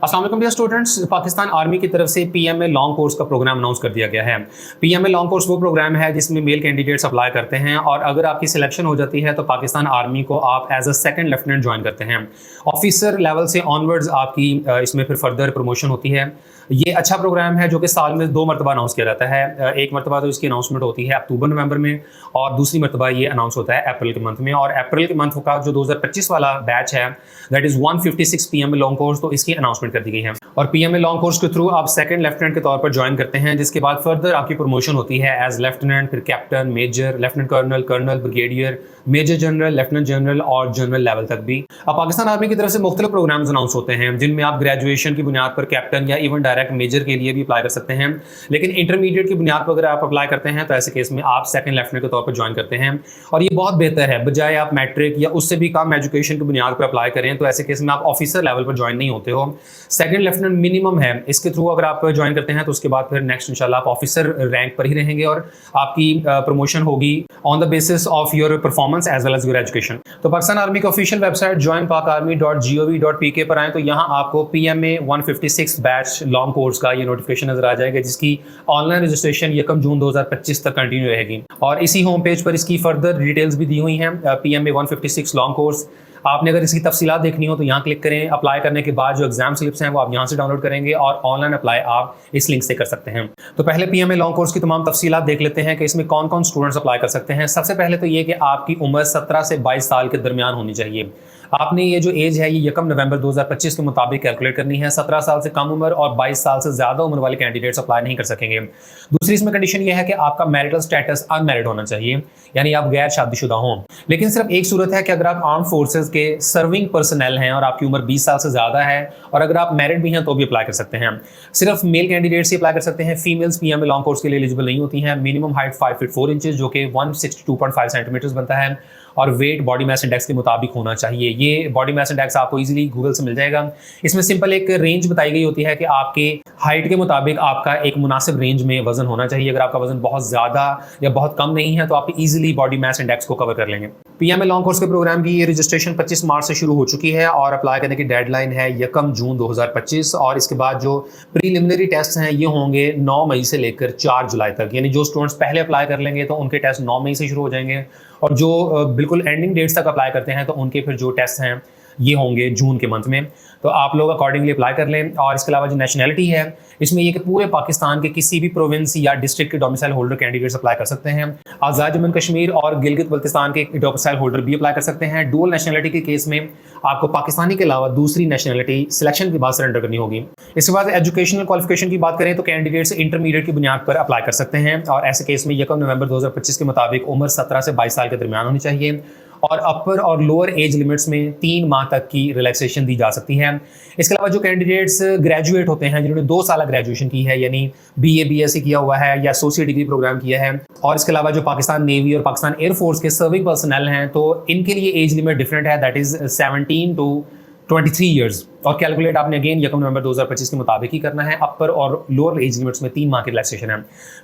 अस्सलाम वालेकुम dear students, Pakistan army की तरफ से पीएमए लॉन्ग कोर्स का प्रोग्राम अनाउंस कर दिया गया है। पीएमए लॉन्ग कोर्स वो प्रोग्राम है जिसमें मेल कैंडिडेट्स अप्लाई करते हैं और अगर आपकी सिलेक्शन हो जाती है तो पाकिस्तान आर्मी को आप as a second lieutenant join करते हैं। ऑफिसर लेवल से ऑनवर्ड्स आपकी इसमें फिर फर्दर प्रमोशन होती है। ये अच्छा प्रोग्राम है जो कि साल में 2 मरतबा अनाउंस किया जाता है। एक मरतबा तो इसकी अनाउंसमेंट होती है अक्टूबर नवंबर में और दूसरी मरतबा ये अनाउंस होता है अप्रैल के मंथ में। और अप्रैल के मंथ का जो 2025 वाला बैच है that is 156 PMA long course, तो इसकी अनाउंसमेंट कर दी गई है। और पीएमए लॉन्ग कोर्स के थ्रू आप सेकंड लेफ्टिनेंट के तौर पर ज्वाइन करते हैं, जिसके बाद फर्दर आपकी प्रमोशन होती है एज लेफ्टिनेंट, फिर captain, major, lieutenant colonel, colonel, brigadier, major general, lieutenant general और जनरल लेवल तक भी। अब पाकिस्तान आर्मी की तरफ से मुख्तलिफ प्रोग्राम्स अनाउंस होते हैं जिनमें आप ग्रेजुएशन की बुनियाद पर कैप्टन या इवन डायरेक्ट मेजर के लिए भी अप्लाई कर सकते हैं। लेकिन इंटरमीडिएट की बुनियाद पर अगर आप अप्लाई करते हैं तो ऐसे केस में आप सेकंड लेफ्टिनेंट के तौर पर ज्वाइन करते हैं। और ये बहुत बेहतर है, बजाय आप मैट्रिक या उससे भी कम एजुकेशन की बुनियाद पर अप्लाई करें तो ऐसे केस में आप ऑफिसर लेवल पर ज्वाइन नहीं होते हो। सेकंड लेफ्टिनेंट मिनिमम है, इसके थ्रू अगर आप ज्वाइन करते हैं तो उसके बाद फिर नेक्स्ट इंशाल्लाह आप ऑफिसर रैंक पर ही रहेंगे और आपकी प्रमोशन होगी on the basis of your performance as well as your education. तो पाकिस्तान आर्मी की ऑफिशियल वेबसाइट joinpakarmy.gov.pk पर आए तो यहाँ आपको पीएमए 156 बैच लॉन्ग कोर्स का ये नोटिफिकेशन नजर आ जाएगा, जिसकी ऑनलाइन रजिस्ट्रेशन 1 जून 2025 तक कंटिन्यू रहेगी। और इसी होम पेज पर इसकी फर्दर डिटेल्स भी दी हुई हैं। पीएमए 156 लॉन्ग कोर्स, आपने अगर इसकी तफसीलात देखनी हो तो यहाँ क्लिक करें। अप्लाई करने के बाद जो एग्जाम स्लिप्स हैं वो आप यहाँ से डाउनलोड करेंगे और ऑनलाइन अप्लाई आप इस लिंक से कर सकते हैं। तो पहले पीएमए लॉन्ग कोर्स की तमाम तफसीलात देख लेते हैं कि इसमें कौन कौन स्टूडेंट्स अप्लाई कर सकते हैं। सबसे पहले तो ये कि आपकी उम्र 17 से 22 साल के दरमियान होनी चाहिए। आपने ये जो एज है ये 1 नवंबर 2025 के मुताबिक कैलकुलेट करनी है। 17 साल से कम उम्र और 22 साल से ज्यादा उम्र वाले कैंडिडेट्स अप्लाई नहीं कर सकेंगे। दूसरी इसमें कंडीशन ये है कि आपका मैरिटल स्टेटस अनमैरिड होना चाहिए, यानी आप गैर शादीशुदा हों। लेकिन सिर्फ एक सूरत है कि अगर आप आर्म फोर्सेज के सर्विंग पर्सनल हैं और आपकी उम्र 20 साल से ज्यादा है और अगर आप मैरिड भी हैं तो भी अप्लाई कर सकते हैं। सिर्फ मेल कैंडिडेट्स ही अप्लाई कर सकते हैं, फीमेल्स पीएमए लॉन्ग कोर्स के लिए एलिजिबल नहीं होती हैं। मिनिमम हाइट 5 फीट 4 इंचेस जो कि 162.5 सेंटीमीटर बनता है और वेट बॉडी मास इंडेक्स के मुताबिक होना चाहिए। ये बॉडी मास इंडेक्स आपको इजीली गूगल से मिल जाएगा। इसमें सिंपल एक रेंज बताई गई होती है कि आपके हाइट के मुताबिक आपका एक मुनासिब रेंज में वजन होना चाहिए। अगर आपका वजन बहुत ज़्यादा या बहुत कम नहीं है तो आप इजीली बॉडी मास इंडेक्स को कवर कर लेंगे। पीएमए लॉन्ग कोर्स के प्रोग्राम की ये रजिस्ट्रेशन 25 मार्च से शुरू हो चुकी है और अप्लाई करने की डेडलाइन है 1 जून 2025। और इसके बाद जो प्रीलिमिनरी टेस्ट हैं ये होंगे 9 मई से लेकर 4 जुलाई तक, यानी जो स्टूडेंट्स पहले अप्लाई कर लेंगे तो उनके टेस्ट 9 मई से शुरू हो जाएंगे और जो बिल्कुल एंडिंग डेट्स तक अप्लाई करते हैं तो उनके फिर जो टेस्ट हैं ये होंगे जून के मंथ में। तो आप लोग अकॉर्डिंगली अप्लाई कर लें। और इसके अलावा जो नेशनैलिटी है इसमें ये कि पूरे पाकिस्तान के किसी भी प्रोविंस या डिस्ट्रिक्ट के डोमिसाइल होल्डर कैंडिडेट्स अप्लाई कर सकते हैं। आज़ाद जम्मू कश्मीर और गिलगित बल्तिस्तान के डोमिसाइल होल्डर भी अप्लाई कर सकते हैं। डुअल नेशनैलिटी के केस में आपको पाकिस्तानी के अलावा दूसरी नेशनैलिटी सिलेक्शन के बाद सरेंडर करनी होगी। इसके बाद एजुकेशनल क्वालिफिकेशन की बात करें तो कैंडिडेट्स इंटरमीडिएट की बुनियाद पर अप्लाई कर सकते हैं और ऐसे केस में 1 नवंबर 2025 के मुताबिक उम्र 17 से 22 साल के दरमियान होनी चाहिए और अपर और लोअर एज लिमिट्स में 3 माह तक की रिलैक्सेशन दी जा सकती है। इसके अलावा जो कैंडिडेट्स ग्रेजुएट होते हैं जिन्होंने 2 साल ग्रेजुएशन की है, यानी बीए बीएससी किया हुआ है या एसोसिएट डिग्री प्रोग्राम किया है, और इसके अलावा जो पाकिस्तान नेवी और पाकिस्तान एयरफोर्स के सर्विंग पर्सनल हैं तो इनके लिए एज लिमिट डिफरेंट है, दैट इज 17 टू 23 ईयर्स। और कैलकुलेट आपने अगेन 1 नवंबर 2025 के मुताबिक ही करना है। अपर और लोअर एज लिमिट्स में 3 माह की रिलैक्सेशन है।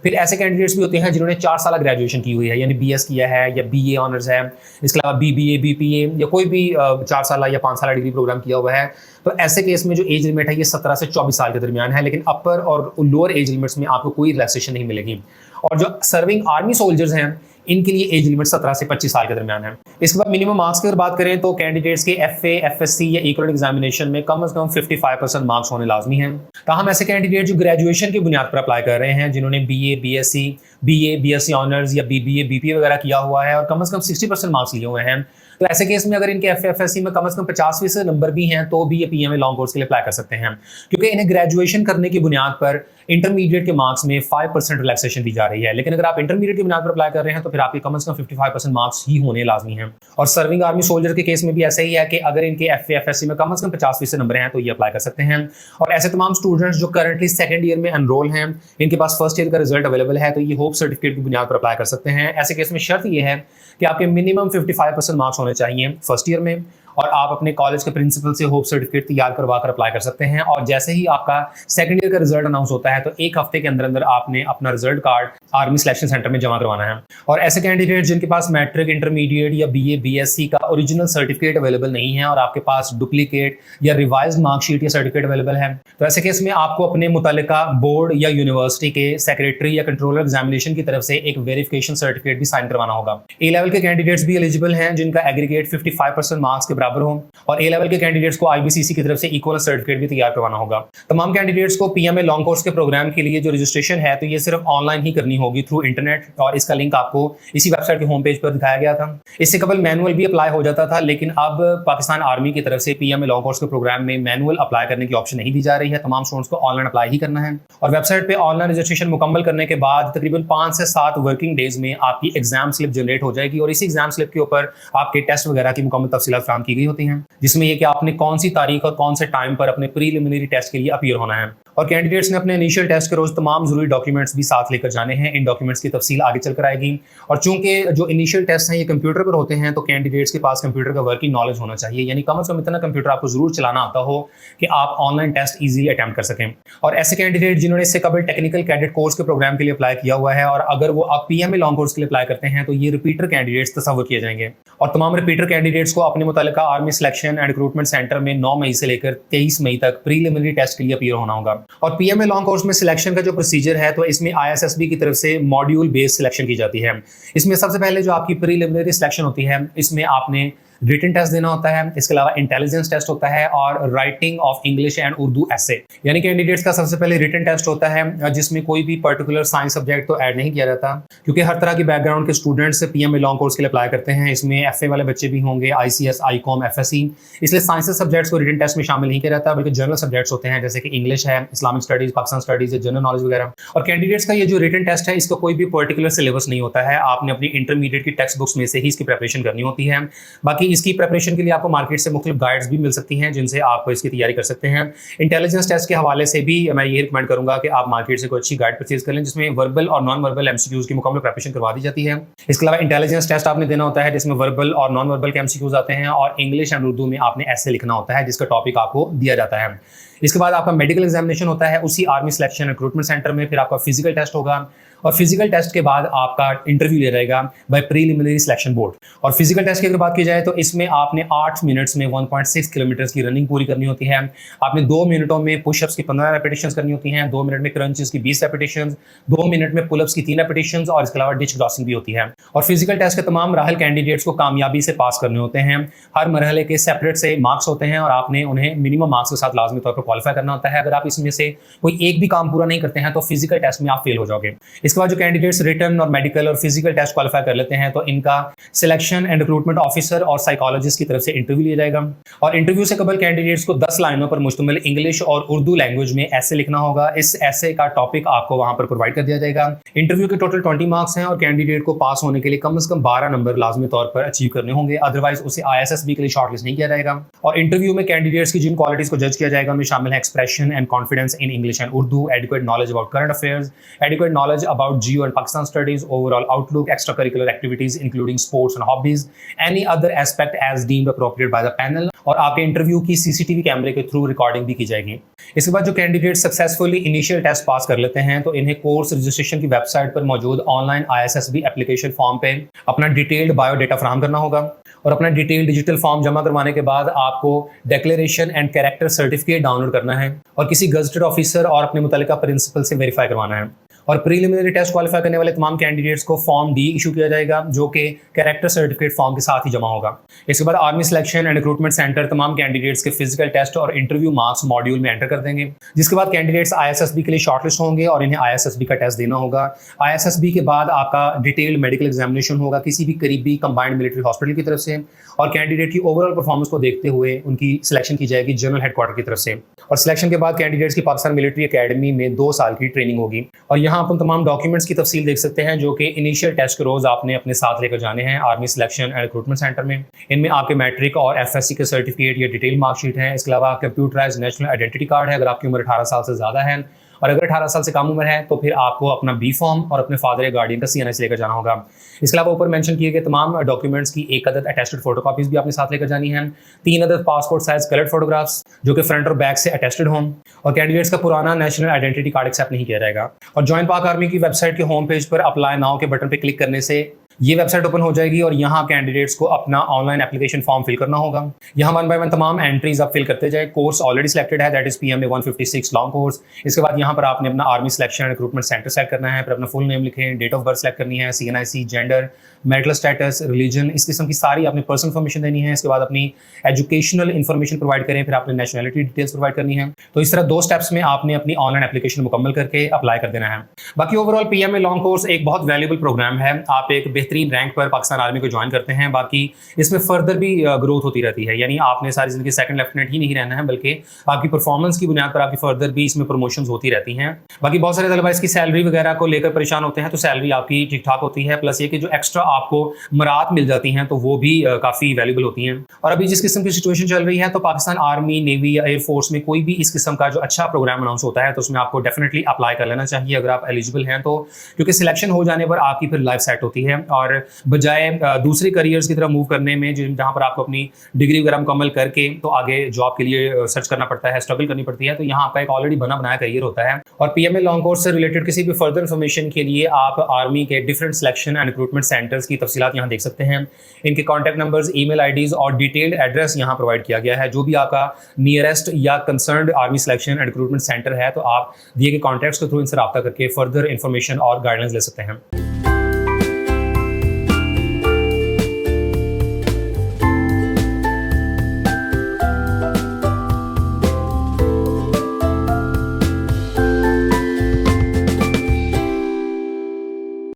फिर ऐसे कैंडिडेट्स भी होते हैं जिन्होंने 4 साल ग्रेजुएशन की हुई है, यानी बीएस किया है या बीए ऑनर्स है, इसके अलावा बीबीए बीपीए या कोई भी 4 साल या 5 साल डिग्री प्रोग्राम किया हुआ है। तो ऐसे केस में जो एज लिमिट है ये 17 से 24 साल के दरमियान है, लेकिन अपर और लोअर एज लिमिट्स में आपको कोई रिलैक्सेशन नहीं मिलेगी। और जो सर्विंग आर्मी सोल्जर्स हैं इनके लिए एज लिमिट 17 से 25 साल के दरमियान है। इसके बाद मिनिमम मार्क्स की अगर बात करें तो कैंडिडेट्स के एफए, एफएससी या इक्वलेंट एग्जामिनेशन में कम से कम 55% मार्क्स होने लाजमी हैं। ताहम ऐसे कैंडिडेट जो ग्रेजुएशन की बुनियाद पर अप्लाई कर रहे हैं जिन्होंने BA BSc, BA BSc honours या बीबीए बीपीए वगैरह किया हुआ है और कम से कम 60% मार्क्स लिए हुए हैं, तो ऐसे केस में अगर इनके एफएफएससी में कम से कम 50% नंबर भी हैं तो भी ये पीएमए लॉन्ग कोर्स के लिए अप्लाई कर सकते हैं, क्योंकि इन्हें ग्रेजुएशन करने की बुनियाद पर इंटरमीडिएट के मार्क्स में 5% रिलैक्सेशन दी जा रही है। लेकिन अगर आप इंटरमीडिएट की बुनियाद पर अप्लाई कर रहे हैं तो फिर आपके कम से कम 55% मार्क्स ही होने लाजमी हैं। और सर्विंग आर्मी सोल्जर के केस में भी ऐसा ही है कि अगर इनके एफएफएससी में कम से कम 50% नंबर हैं तो ये अप्लाई कर सकते हैं। और ऐसे तमाम स्टूडेंट्स जो करंटली सेकंड ईयर में एनरोल हैं, इनके पास फर्स्ट ईयर का रिजल्ट अवेलेबल है तो ये होप सर्टिफिकेट की बुनियाद पर अप्लाई कर सकते हैं। ऐसे केस में शर्त ये है कि आपके मिनिमम 55% मार्क्स होने चाहिए फर्स्ट ईयर में और आप अपने कॉलेज के प्रिंसिपल से होप सर्टिफिकेट तैयार करवा कर अप्लाई कर सकते हैं। और जैसे ही आपका सेकंड ईयर का रिजल्ट अनाउंस होता है तो एक हफ्ते के अंदर अंदर आपने अपना result card army selection centre में जमा करवाना है। और ऐसे कैंडिडेट जिनके पास मैट्रिक, इंटरमीडिएट या बीए, बीएससी का ओरिजिनल सर्टिफिकेट अवेलेबल नहीं है और आपके पास डुप्लीकेट या रिवाइज्ड मार्कशीट या सर्टिफिकेट अवेलेबल है, तो ऐसे केस में आपको अपने मुतालिका बोर्ड या यूनिवर्सिटी के सेक्रेटरी या कंट्रोलर एग्जामिनेशन की तरफ से एक वेरिफिकेशन सर्टिफिकेट भी साइन करवाना होगा। ए लेवल के कैंडिडेट्स भी एलिजिबल हैं जिनका एग्रीगेट 55% मार्क्स के बराबर हो, और ए लेवल के कैंडिडेट्स को आईबीसीसी की तरफ से इक्वल सर्टिफिकेट भी तैयार करवाना होगा। तमाम कैंडिडेट्स को पीएमए लॉन्ग कोर्स के प्रोग्राम के लिए जो रजिस्ट्रेशन है तो ये सिर्फ ऑनलाइन ही करनी होगी थ्रू इंटरनेट, और इसका लिंक आपको इसी वेबसाइट के होम पेज पर दिखाया गया था। इससे कबल मैनुअल भी अप्लाई हो जाता था, लेकिन अब पाकिस्तान आर्मी की तरफ से पीएमए लॉन्ग कोर्स के प्रोग्राम में मैनुअल अप्लाई करने की ऑप्शन नहीं दी जा रही है। तमाम स्टूडेंट्स को ऑनलाइन अप्लाई ही करना है, और वेबसाइट पे ऑनलाइन रजिस्ट्रेशन मुकम्मल करने के बाद तकरीबन 5 से 7 वर्किंग डेज में आपकी एग्जाम स्लिप जनरेट हो जाएगी, और इसी एग्जाम स्लिप के ऊपर आपके टेस्ट वगैरह की मुकम्मल तफसीलात फराहम की गई होती हैं, जिसमें यह कि आपने कौन सी तारीख और कौन से टाइम पर अपने प्रीलिमिनरी टेस्ट के लिए अपीयर होना है। और कैंडिडेट्स ने अपने इनिशियल टेस्ट के रोज तमाम जरूरी डॉक्यूमेंट्स भी साथ लेकर जाने हैं। इन डॉक्यूमेंट्स की तफसील आगे चलकर आएगी। और चूंकि जो इनिशियल टेस्ट हैं ये कंप्यूटर पर होते हैं, तो कैंडिडेट्स के पास कंप्यूटर का वर्किंग नॉलेज होना चाहिए, यानी कम से कम इतना कंप्यूटर आपको जरूर चलाना आता हो कि आप ऑनलाइन टेस्ट ईजिली अटैम्प्ट कर सकें। और ऐसे कैंडिडेट जिन्होंने इससे कबल टेक्निकल कैडेट कोर्स के प्रोग्राम के लिए अप्लाई किया हुआ है, और अगर वो आप पीएमए लॉन्ग कोर्स के लिए अप्लाई करते हैं तो ये रिपीटर कैंडिडेट्स तस्वर किए जाएंगे। और तमाम रिपीटर कैंडिडेट्स को अपने मुतालिका army selection and recruitment centre में 9 मई से लेकर 23 मई तक प्रीलिमिनरी टेस्ट के लिए अपीयर होना होगा। और पीएमए लॉन्ग कोर्स में सिलेक्शन का जो प्रोसीजर है तो इसमें आईएसएसबी की तरफ से मॉड्यूल बेस्ड सिलेक्शन की जाती है। इसमें सबसे पहले जो आपकी प्रीलिमिनरी सिलेक्शन होती है, इसमें आपने रिटन टेस्ट देना होता है, इसके अलावा इंटेलिजेंस टेस्ट होता है, और writing of English and Urdu essay. यानी कैंडिडेट्स का सबसे पहले रिटन टेस्ट होता है, जिसमें कोई भी पर्टिकुलर साइंस सब्जेक्ट तो ऐड नहीं किया जाता, क्योंकि हर तरह की बैकग्राउंड के स्टूडेंट्स पीएमए लॉन्ग कोर्स के लिए अप्लाई करते हैं। इसमें एफए वाले बच्चे भी होंगे, आईसीएस, आईकॉम, एफएससी, इसलिए साइंस सब्जेक्ट्स को रिटन टेस्ट में शामिल नहीं किया जाता, बल्कि जनरल सब्जेक्ट्स होते हैं जैसे कि इंग्लिश है, Islamic studies, Pakistan studies, general knowledge वगैरह। और कैंडिडेट्स का ये जो रिटन टेस्ट है इसका कोई भी पर्टिकुलर सिलेबस नहीं होता है, आपने अपनी इंटरमीडिएट की टेक्स्ट बुक्स में से ही इसकी प्रिपरेशन करनी होती है। बाकी इसकी प्रिपरेशन के लिए आपको मार्केट से मुख्तलिफ गाइड्स भी मिल सकती हैं जिनसे आप इसकी तैयारी कर सकते हैं। इंटेलिजेंस टेस्ट के हवाले से भी मैं ये रिकमेंड करूंगा कि आप मार्केट से कोई अच्छी गाइड परचेज कर लें, जिसमें वर्बल और नॉन वर्बल एमसीक्यूज की मुकम्मल प्रिपरेशन करवा दी जाती है। इसके अलावा इंटेलिजेंस टेस्ट आपने देना होता है जिसमें वर्बल और नॉन वर्बल के एमसीक्यूज आते हैं, और इंग्लिश एंड उर्दू में आपने ऐसे लिखना होता है जिसका टॉपिक आपको दिया जाता है। इसके बाद आपका मेडिकल एग्जामिनेशन होता है उसी आर्मी सिलेक्शन रिक्रूटमेंट सेंटर में। फिर आपका फिजिकल टेस्ट होगा, और फिजिकल टेस्ट के बाद आपका इंटरव्यू लिया जाएगा बाय प्रीलिमिनरी सिलेक्शन बोर्ड। और फिजिकल टेस्ट की अगर बात की जाए तो इसमें आपने 8 मिनट्स में 1.6 किलोमीटर की रनिंग पूरी करनी होती है। आपने 2 मिनटों में पुशअप्स की 15 रेपिटेशंस करनी होती हैं, 2 मिनट में क्रंचेस की 20 रेपिटेशंस, 2 मिनट में पुलअप्स की 3 रेपिटेशंस, और इसके अलावा डिच क्रॉसिंग भी होती है। और फिजिकल टेस्ट के तमाम मराहल कैंडिडेट्स को कामयाबी से पास करने होते हैं। हर मरहले के सेपरेट से मार्क्स होते हैं, और आपने उन्हें मिनिमम मार्क्स के साथ लाजमी तौर पर क्वालिफाई करना होता है। अगर आप इसमें से कोई एक भी काम पूरा नहीं करते हैं तो फिजिकल टेस्ट में आप फेल हो जाओगे। इसके बाद जो कैंडिडेट्स रिटन और मेडिकल और फिजिकल टेस्ट क्वालिफाई कर लेते हैं तो इनका सिलेक्शन एंड रिक्रूटमेंट ऑफिसर और साइकोलॉजिस्ट की तरफ से इंटरव्यू लिया जाएगा। और इंटरव्यू से कबल कैंडिडेट्स को 10 लाइनों पर मुश्तमिल इंग्लिश और उर्दू लैंग्वेज में ऐसे लिखना होगा। इस ऐसे का टॉपिक आपको वहां पर प्रोवाइड कर दिया जाएगा। इंटरव्यू के टोटल 20 मार्क्स हैं, और कैंडिडेट को पास होने के लिए कम से कम 12 नंबर लाजमी तौर पर अचीव करने होंगे, अदरवाइज उसे आईएसएसबी के लिए शॉर्टलिस्ट नहीं किया जाएगा। और इंटरव्यू में कैंडिडेट्स की जिन क्वालिटीज को जज किया जाएगा उनमें शामिल है expression and confidence in English and Urdu, adequate knowledge about current affairs, adequate knowledge about Jio and Pakistan studies, overall outlook, extracurricular activities including sports and hobbies, any other aspect as deemed appropriate by the panel। और आपके interview की CCTV कैमरे के through recording भी की जाएगी। इसके बाद जो candidate successfully initial test pass कर लेते हैं तो इन्हें कोर्स रजिस्ट्रेशन की वेबसाइट पर मौजूद ऑनलाइन आईएसएसबी एप्लीकेशन फॉर्म पे अपना डिटेल्ड बायोडाटा फराहम करना होगा। और अपना डिटेल डिजिटल फॉर्म जमा करवाने के बाद आपको declaration and character certificate download करना है, और किसी गजटेड ऑफिसर और अपने मुतल्लिका प्रिंसिपल से वेरीफाई करवाना है। और प्रीलिमिनरी टेस्ट क्वालिफाई करने वाले तमाम कैंडिडेट्स को फॉर्म डी इशू किया जाएगा, जो कि कैरेक्टर सर्टिफिकेट फॉर्म के साथ ही जमा होगा। इसके बाद army selection and recruitment centre तमाम कैंडिडेट्स के फिजिकल टेस्ट और इंटरव्यू मार्क्स मॉड्यूल में एंटर कर देंगे, जिसके बाद कैंडिडेट्स आईएसएसबी के लिए शॉर्टलिस्ट होंगे और इन्हें आईएसएसबी का टेस्ट देना होगा। आईएसएसबी के बाद आपका डिटेल्ड मेडिकल एग्जामिनेशन होगा किसी भी करीबी कंबाइंड मिलिट्री हॉस्पिटल की तरफ से, और कैंडिडेट की ओवरऑल परफॉर्मेंस को देखते हुए उनकी सिलेक्शन की जाएगी जनरल हेडक्वार्टर की तरफ से। और सिलेक्शन के बाद कैंडिडेट्स की पाकिस्तान मिलिट्री एकेडमी में 2 साल की ट्रेनिंग होगी। और यहाँ अपन तमाम डॉक्यूमेंट्स की तफसील देख सकते हैं जो कि इनिशियल टेस्ट के रोज आपने अपने साथ लेकर जाने हैं army selection and recruitment centre में। इनमें आपके मैट्रिक और एफएससी के सर्टिफिकेट या डिटेल मार्कशीट है। इसके अलावा कंप्यूटराइज्ड नेशनल आइडेंटिटी कार्ड है अगर आपकी उम्र 18 साल से ज़्यादा है, और अगर 18 साल से कम उम्र है तो फिर आपको अपना बी फॉर्म और अपने फादर या गार्डियन का CNIC लेकर जाना होगा। इसके अलावा ऊपर मेंशन किए गए तमाम डॉक्यूमेंट्स की एक अदद अटेस्टेड फोटोकॉपीज भी आपने साथ लेकर जानी है। 3 अदद पासपोर्ट साइज कलर्ड फोटोग्राफ्स जो कि फ्रंट और बैक से अटेस्टेड हों, और कैंडिडेट्स का पुराना नेशनल आइडेंटिटी कार्ड एक्सेप्ट नहीं किया जाएगा। और जॉइन पाक आर्मी की वेबसाइट के होम पेज पर अप्लाई नाउ के बटन पर क्लिक करने से ये वेबसाइट ओपन हो जाएगी और यहाँ कैंडिडेट्स को अपना ऑनलाइन एप्लीकेशन फॉर्म फिल करना होगा। यहाँ 1 बाय 1 तमाम एंट्रीज आप फिल करते जाए। कोर्स ऑलरेडी सिलेक्टेड है, that is PMA 156 long course. इसके बाद यहाँ पर आपने अपना army selection and recruitment centre select करना है, फिर अपना फुल नेम लिखें, डेट ऑफ बर्थ सेलेक्ट करनी है, CNIC, gender, marital status, religion, इस किस्म की सारी आपने पर्सनल इन्फॉर्मेशन देनी है। इसके बाद अपनी एजुकेशनल इन्फॉर्मेशन प्रोवाइड करें, फिर आपने नेशनलिटी डिटेल्स प्रोवाइड करनी है। तो इस तरह 2 स्टेप्स में आपने अपनी ऑनलाइन एप्लीकेशन मुकम्मल करके अप्लाई कर देना है। बाकी ओवरऑल PMA लॉन्ग कोर्स एक बहुत वैल्यूबल प्रोग्राम है। आप एक बेहतरीन रैंक पर पाकिस्तान आर्मी को ज्वाइन करते हैं। बाकी इसमें फर्दर भी ग्रोथ होती रहती है, यानी आपने सारी जिंदगी सेकंड लेफ्टिनेंट ही नहीं रहना है, बल्कि आपकी परफॉर्मेंस की बुनियाद पर आपकी फर्दर भी इसमें प्रमोशंस होती रहती हैं। बाकी बहुत सारे तलबा इसकी सैलरी वगैरह को लेकर परेशान होते हैं, तो सैलरी आपकी ठीक ठाक होती है, प्लस ये कि जो एक्स्ट्रा आपको मरात मिल जाती हैं तो वो भी काफ़ी वैल्यूबल होती हैं। और अभी जिस किस्म की सिचुएशन चल रही है तो पाकिस्तान आर्मी, नेवी या एयरफोर्स में कोई भी इस किस्म का जो अच्छा प्रोग्राम अनाउंस होता है तो उसमें आपको डेफिनेटली अप्लाई कर लेना चाहिए अगर आप एलिजिबल हैं तो, क्योंकि सिलेक्शन हो जाने पर आपकी फिर लाइफ सेट होती है। और बजाय दूसरे करियर्स की तरफ मूव करने में जहाँ पर आपको अपनी डिग्री वगैरह मुकम्मल करके तो आगे जॉब के लिए सर्च करना पड़ता है, स्ट्रगल करनी पड़ती है, तो यहाँ आपका एक ऑलरेडी बना बनाया करियर होता है। और PMA लॉन्ग कोर्स से रिलेटेड किसी भी फर्दर इन्फॉर्मेशन के लिए आप आर्मी के different selection and recruitment centres की तफसीलात यहाँ देख सकते हैं। इनके कॉन्टैक्ट नंबर्स, ईमेल आईडीज और डिटेल्ड एड्रेस यहाँ प्रोवाइड किया गया है। जो भी आपका नियरेस्ट या concerned army selection and recruitment centre है तो आप दिए गए कॉन्टैक्ट्स के थ्रू इनसे रब्ता करके फर्दर इन्फॉर्मेशन और गाइडलाइंस ले सकते हैं।